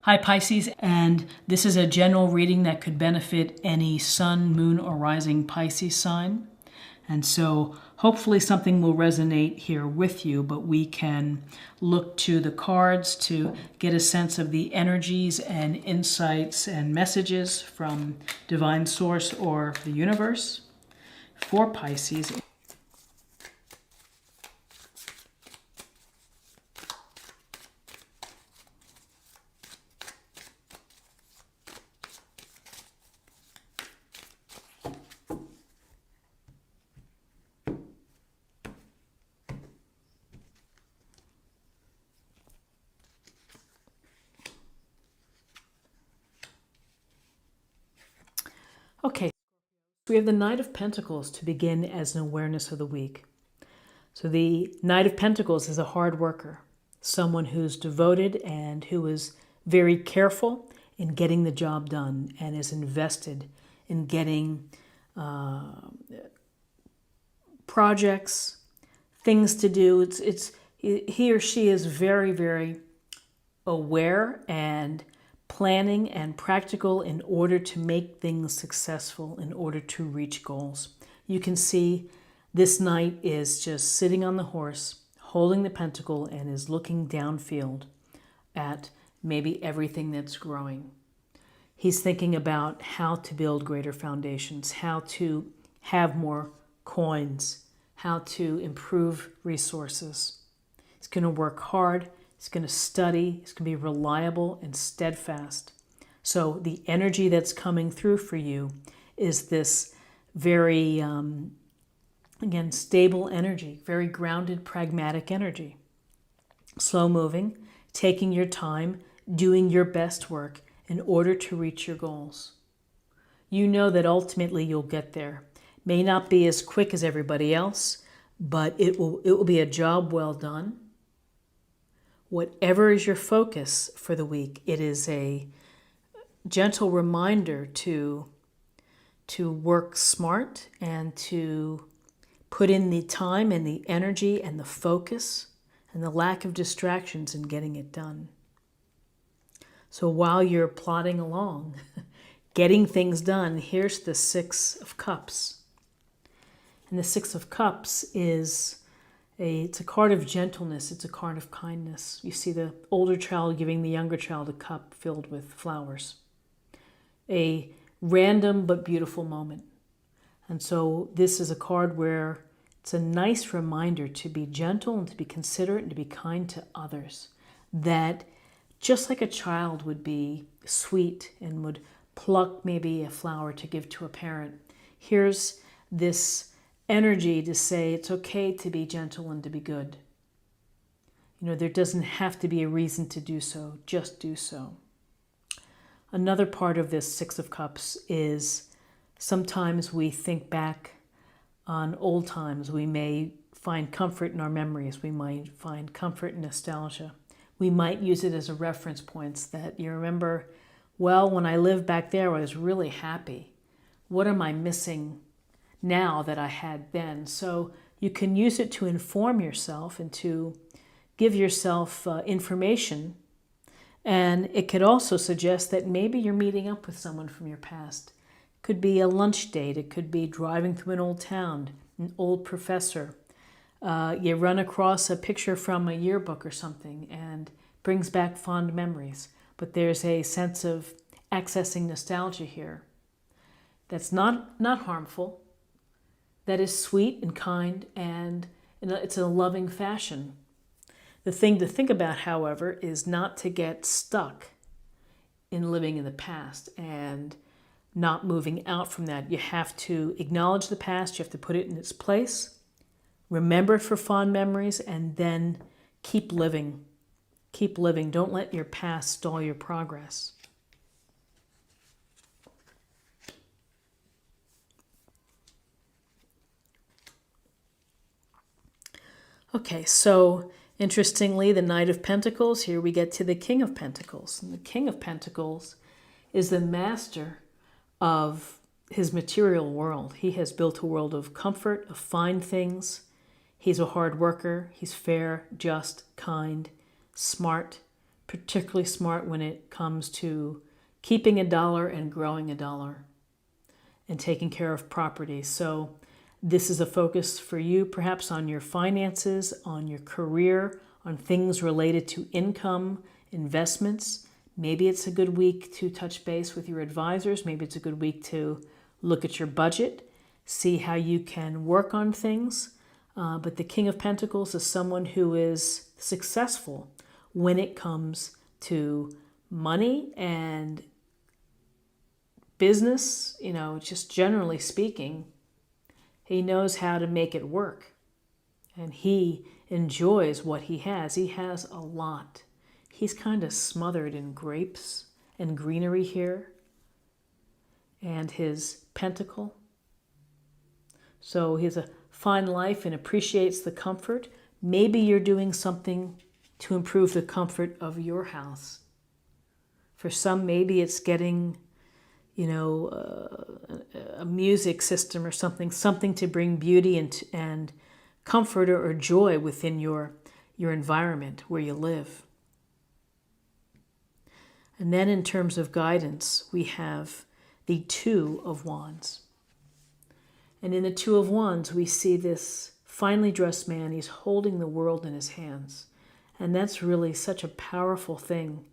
Hi Pisces, and this is a general reading that could benefit any sun, moon, or rising Pisces sign. And so hopefully something will resonate here with you, but we can look to the cards to get a sense of the energies and insights and messages from Divine Source or the universe for Pisces. Okay, we have the Knight of Pentacles to begin as an awareness of the week. So the Knight of Pentacles is a hard worker, someone who's devoted and who is very careful in getting the job done and is invested in getting projects, things to do. He or she is very, very aware and planning and practical in order to make things successful, in order to reach goals. You can see this knight is just sitting on the horse, holding the pentacle, and is looking downfield at maybe everything that's growing. He's thinking about how to build greater foundations, how to have more coins, how to improve resources. He's going to work hard. He's going to study. He's going to be reliable and steadfast. So the energy that's coming through for you is this very, again, stable energy, very grounded, pragmatic energy. Slow moving, taking your time, doing your best work in order to reach your goals. You know that ultimately you'll get there. May not be as quick as everybody else, but it will be a job well done. Whatever is your focus for the week, it is a gentle reminder to work smart and to put in the time and the energy and the focus and the lack of distractions in getting it done. So while you're plodding along, getting things done, here's the Six of Cups. And the Six of Cups is it's a card of gentleness. It's a card of kindness. You see the older child giving the younger child a cup filled with flowers. A random but beautiful moment. And so this is a card where it's a nice reminder to be gentle and to be considerate and to be kind to others. That just like a child would be sweet and would pluck maybe a flower to give to a parent, here's this energy to say it's okay to be gentle and to be good. You know, there doesn't have to be a reason to do so, just do so. Another part of this Six of Cups is sometimes we think back on old times. We may find comfort in our memories. We might find comfort in nostalgia. We might use it as a reference point that you remember, well, when I lived back there, I was really happy. What am I missing now that I had then? So you can use it to inform yourself and to give yourself information. And it could also suggest that maybe you're meeting up with someone from your past. It could be a lunch date. It could be driving through an old town, an old professor. You run across a picture from a yearbook or something and brings back fond memories. But there's a sense of accessing nostalgia here that's not harmful, that is sweet and kind, and it's in a loving fashion. The thing to think about, however, is not to get stuck in living in the past and not moving out from that. You have to acknowledge the past, you have to put it in its place, remember it for fond memories, and then keep living. Keep living. Don't let your past stall your progress. Okay, so interestingly, the Knight of Pentacles, here we get to the King of Pentacles. And the King of Pentacles is the master of his material world. He has built a world of comfort, of fine things. He's a hard worker. He's fair, just, kind, smart, particularly smart when it comes to keeping a dollar and growing a dollar and taking care of property. So this is a focus for you, perhaps on your finances, on your career, on things related to income, investments. Maybe it's a good week to touch base with your advisors. Maybe it's a good week to look at your budget, see how you can work on things. But the King of Pentacles is someone who is successful when it comes to money and business, just generally speaking. He knows how to make it work. And he enjoys what he has. He has a lot. He's kind of smothered in grapes and greenery here. And his pentacle. So he has a fine life and appreciates the comfort. Maybe you're doing something to improve the comfort of your house. For some, maybe it's getting, a music system or something to bring beauty and comfort or joy within your environment where you live. And then in terms of guidance, we have the Two of Wands. And in the Two of Wands, we see this finely dressed man. He's holding the world in his hands. And that's really such a powerful thing,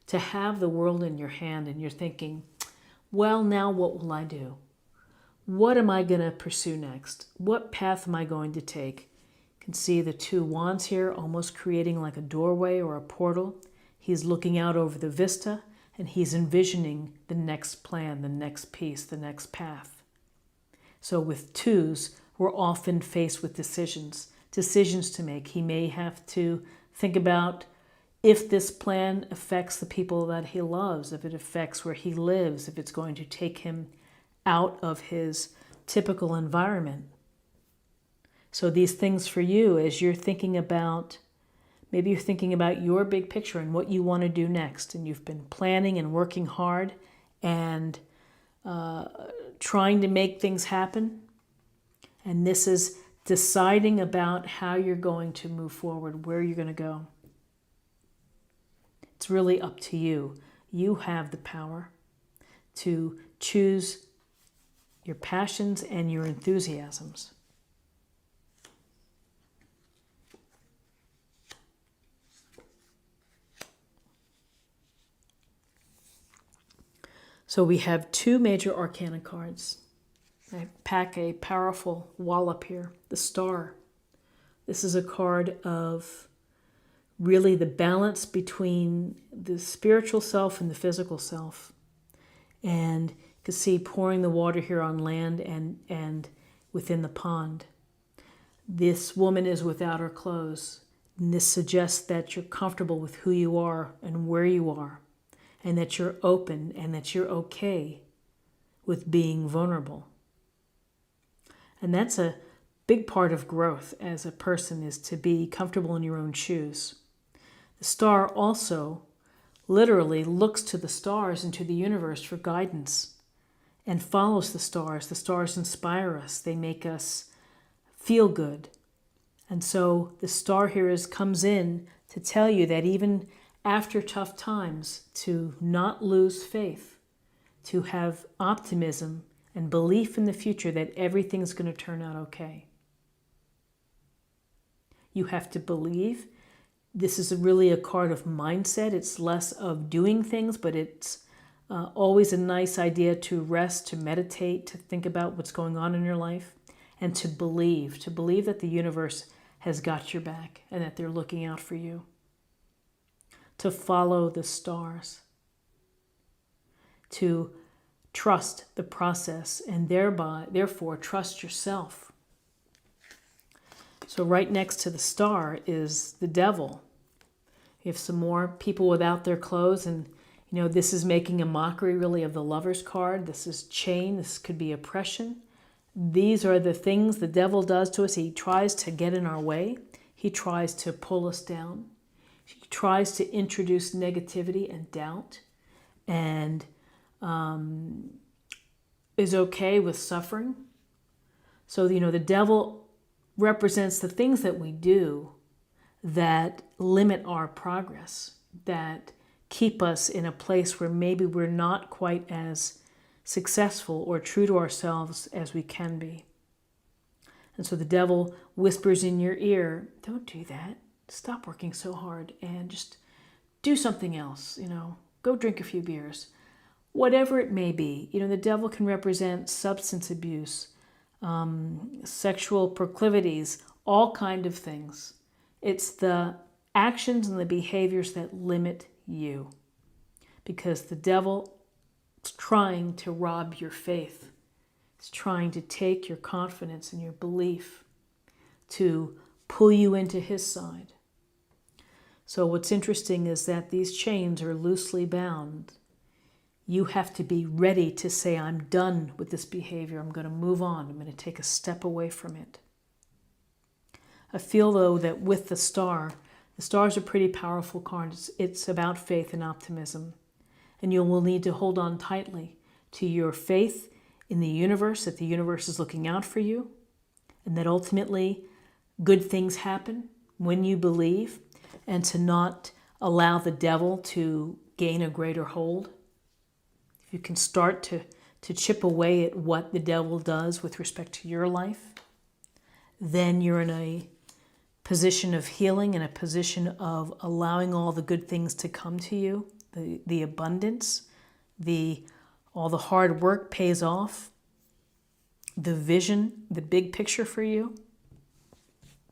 to have the world in your hand and you're thinking, well, now what will I do? What am I going to pursue next? What path am I going to take? You can see the two wands here almost creating like a doorway or a portal. He's looking out over the vista and he's envisioning the next plan, the next piece, the next path. So with twos, we're often faced with decisions to make. He may have to think about if this plan affects the people that he loves, if it affects where he lives, if it's going to take him out of his typical environment. So these things for you, as you're thinking about, maybe you're thinking about your big picture and what you want to do next, and you've been planning and working hard and trying to make things happen. And this is deciding about how you're going to move forward, where you're going to go. It's really up to you. You have the power to choose your passions and your enthusiasms. So we have two major arcana cards. I pack a powerful wallop here, the Star. This is a card of really the balance between the spiritual self and the physical self. And you can see pouring the water here on land and within the pond. This woman is without her clothes. And this suggests that you're comfortable with who you are and where you are, and that you're open and that you're okay with being vulnerable. And that's a big part of growth as a person, is to be comfortable in your own shoes. The Star also literally looks to the stars and to the universe for guidance and follows the stars. The stars inspire us. They make us feel good. And so the Star here comes in to tell you that even after tough times, to not lose faith, to have optimism and belief in the future that everything's going to turn out okay. You have to believe. This is really a card of mindset. It's less of doing things, but it's always a nice idea to rest, to meditate, to think about what's going on in your life, and to believe that the universe has got your back and that they're looking out for you. To follow the stars, to trust the process, and therefore trust yourself. So right next to the Star is the Devil. You have some more people without their clothes, and this is making a mockery really of the Lover's card. This is chain. This could be oppression. These are the things the devil does to us. He tries to get in our way. He tries to pull us down. He tries to introduce negativity and doubt, and is okay with suffering. So, the devil represents the things that we do that limit our progress. that keep us in a place where maybe we're not quite as successful or true to ourselves as we can be. And so the devil whispers in your ear, don't do that. Stop working so hard and just do something else, go drink a few beers. Whatever it may be, the devil can represent substance abuse, sexual proclivities, all kind of things. It's the actions and the behaviors that limit you, because the devil is trying to rob your faith. It's trying to take your confidence and your belief to pull you into his side. So what's interesting is that these chains are loosely bound. You have to be ready to say, I'm done with this behavior. I'm going to move on. I'm going to take a step away from it. I feel, though, that with the stars are pretty powerful cards. It's about faith and optimism. And you will need to hold on tightly to your faith in the universe, that the universe is looking out for you, and that ultimately good things happen when you believe, and to not allow the devil to gain a greater hold. If you can start to chip away at what the devil does with respect to your life, then you're in a position of healing and a position of allowing all the good things to come to you, the abundance, all the hard work pays off, the vision, the big picture for you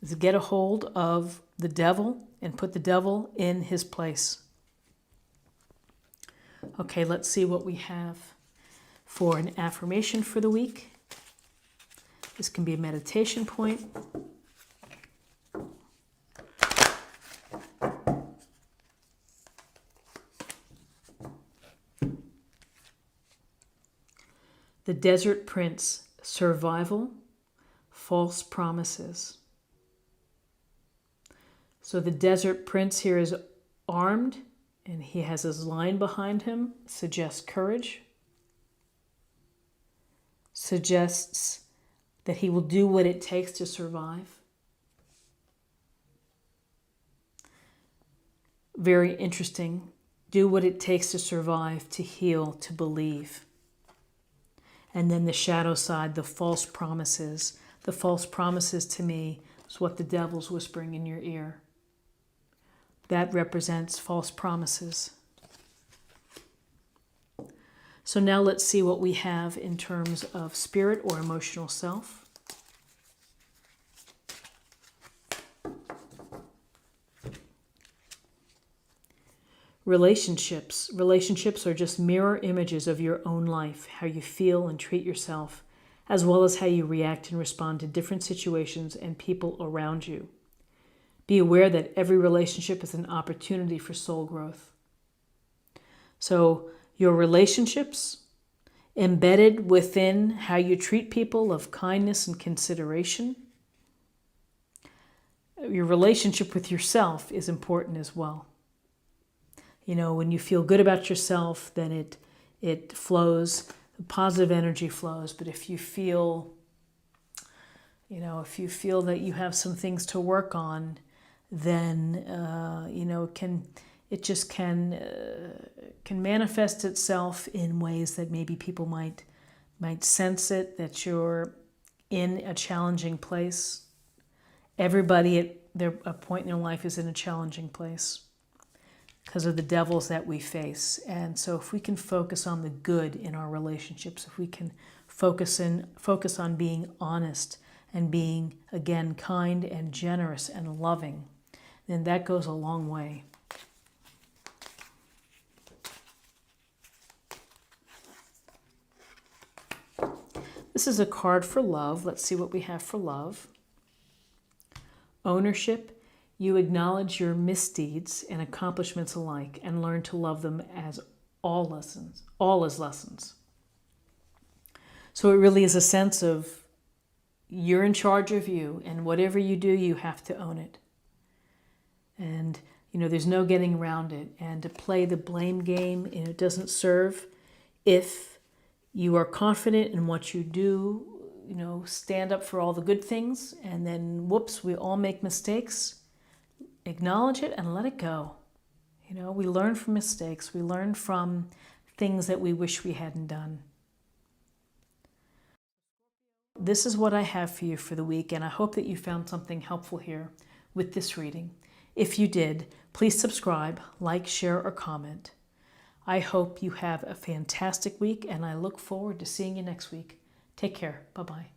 is to get a hold of the devil and put the devil in his place. Okay, let's see what we have for an affirmation for the week. This can be a meditation point. The Desert Prince, survival, false promises. So the Desert Prince here is armed, and he has his line behind him, suggests courage, suggests that he will do what it takes to survive. Very interesting. Do what it takes to survive, to heal, to believe. And then the shadow side, the false promises. The false promises to me is what the devil's whispering in your ear. That represents false promises. So now let's see what we have in terms of spirit or emotional self. Relationships. Relationships are just mirror images of your own life, how you feel and treat yourself, as well as how you react and respond to different situations and people around you. Be aware that every relationship is an opportunity for soul growth. So your relationships, embedded within how you treat people of kindness and consideration. Your relationship with yourself is important as well. When you feel good about yourself, then it flows, positive energy flows. But if you feel, that you have some things to work on, then it can manifest itself in ways that maybe people might sense it, that you're in a challenging place. Everybody at a point in their life is in a challenging place because of the devils that we face. And so if we can focus on the good in our relationships, if we can focus on being honest and being, again, kind and generous and loving, then that goes a long way. This is a card for love. Let's see what we have for love. Ownership. You acknowledge your misdeeds and accomplishments alike and learn to love them as all as lessons. So it really is a sense of you're in charge of you, and whatever you do, you have to own it. And, there's no getting around it. And to play the blame game, it doesn't serve. If you are confident in what you do, stand up for all the good things, and then, whoops, we all make mistakes. Acknowledge it and let it go. You know, we learn from mistakes. We learn from things that we wish we hadn't done. This is what I have for you for the week, and I hope that you found something helpful here with this reading. If you did, please subscribe, like, share, or comment. I hope you have a fantastic week, and I look forward to seeing you next week. Take care. Bye-bye.